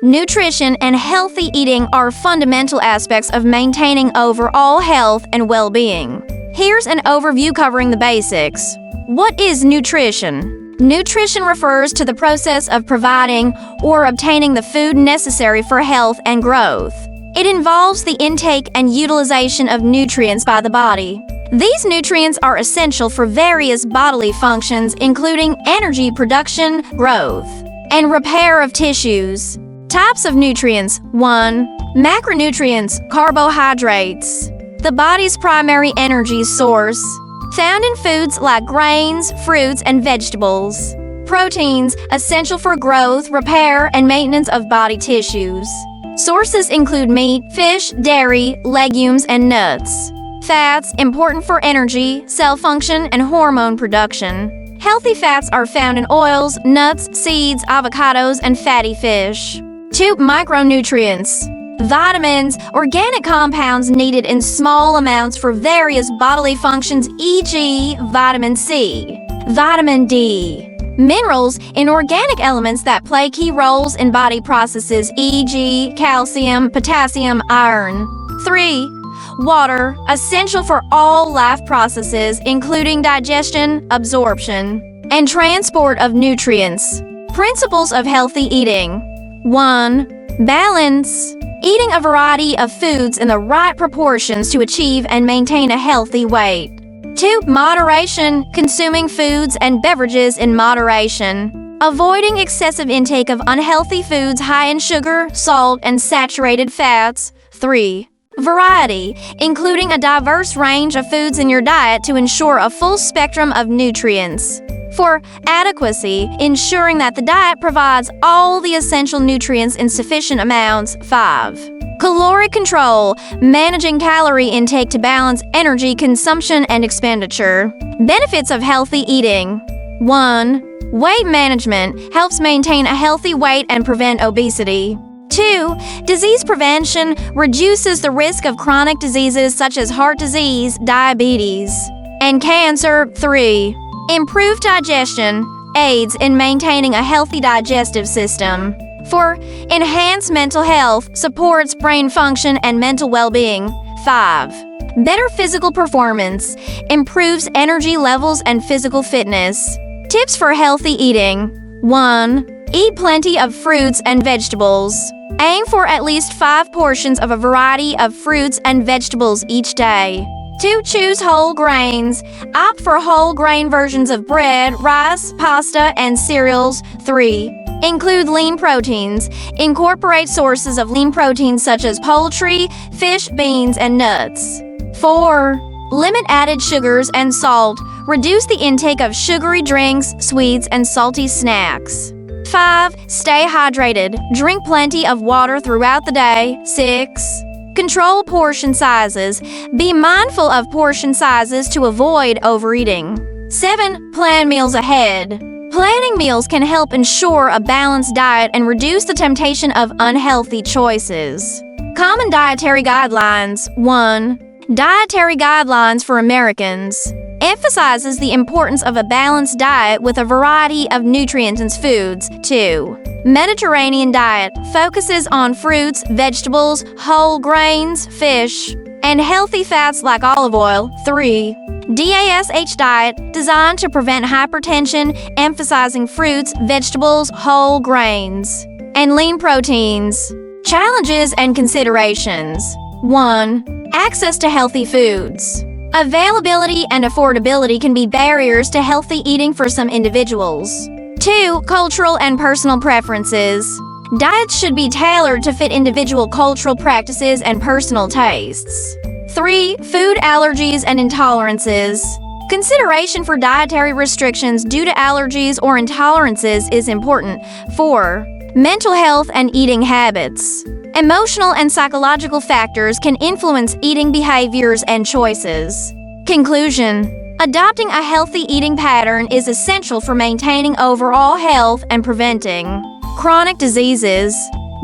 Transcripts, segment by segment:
Nutrition and healthy eating are fundamental aspects of maintaining overall health and well-being. Here's an overview covering the basics. What is nutrition? Nutrition refers to the process of providing or obtaining the food necessary for health and growth. It involves the intake and utilization of nutrients by the body. These nutrients are essential for various bodily functions, including energy production, growth, and repair of tissues. Types of nutrients. 1. Macronutrients, carbohydrates. The body's primary energy source, found in foods like grains, fruits, and vegetables. Proteins, essential for growth, repair, and maintenance of body tissues. Sources include meat, fish, dairy, legumes, and nuts. Fats, important for energy, cell function, and hormone production. Healthy fats are found in oils, nuts, seeds, avocados, and fatty fish. 2. Micronutrients. Vitamins, organic compounds needed in small amounts for various bodily functions, e.g., vitamin C, vitamin D. Minerals, inorganic elements that play key roles in body processes, e.g., calcium, potassium, iron. 3. Water, essential for all life processes, including digestion, absorption, and transport of nutrients. Principles of healthy eating. 1. Balance. Eating a variety of foods in the right proportions to achieve and maintain a healthy weight. 2. Moderation. Consuming foods and beverages in moderation. Avoiding excessive intake of unhealthy foods high in sugar, salt, and saturated fats. 3. Variety, including a diverse range of foods in your diet to ensure a full spectrum of nutrients. 4. Adequacy, ensuring that the diet provides all the essential nutrients in sufficient amounts. 5. Caloric control, managing calorie intake to balance energy consumption and expenditure. Benefits of healthy eating. 1. Weight management, helps maintain a healthy weight and prevent obesity. 2. Disease prevention, reduces the risk of chronic diseases such as heart disease, diabetes, and cancer. 3. Improved digestion, aids in maintaining a healthy digestive system. 4. Enhanced mental health, supports brain function and mental well-being. 5. Better physical performance, improves energy levels and physical fitness. Tips for healthy eating. 1. Eat plenty of fruits and vegetables. Aim for at least 5 portions of a variety of fruits and vegetables each day. 2. Choose whole grains. Opt for whole grain versions of bread, rice, pasta, and cereals. 3. Include lean proteins. Incorporate sources of lean proteins such as poultry, fish, beans, and nuts. 4. Limit added sugars and salt. Reduce the intake of sugary drinks, sweets, and salty snacks. 5. Stay hydrated. Drink plenty of water throughout the day. 6. Control portion sizes. Be mindful of portion sizes to avoid overeating. 7. Plan meals ahead. Planning meals can help ensure a balanced diet and reduce the temptation of unhealthy choices. Common dietary guidelines. 1. Dietary Guidelines for Americans. Emphasizes the importance of a balanced diet with a variety of nutrient-dense foods. 2. Mediterranean diet focuses on fruits, vegetables, whole grains, fish, and healthy fats like olive oil. 3. DASH diet, designed to prevent hypertension, emphasizing fruits, vegetables, whole grains, and lean proteins. Challenges and considerations. 1. Access to healthy foods. Availability and affordability can be barriers to healthy eating for some individuals. 2. Cultural and personal preferences. Diets should be tailored to fit individual cultural practices and personal tastes. 3. Food allergies and intolerances. Consideration for dietary restrictions due to allergies or intolerances is important. 4. Mental health and eating habits. Emotional and psychological factors can influence eating behaviors and choices. Conclusion: adopting a healthy eating pattern is essential for maintaining overall health and preventing chronic diseases.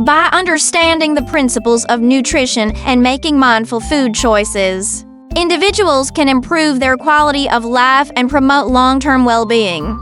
By understanding the principles of nutrition and making mindful food choices, individuals can improve their quality of life and promote long-term well-being.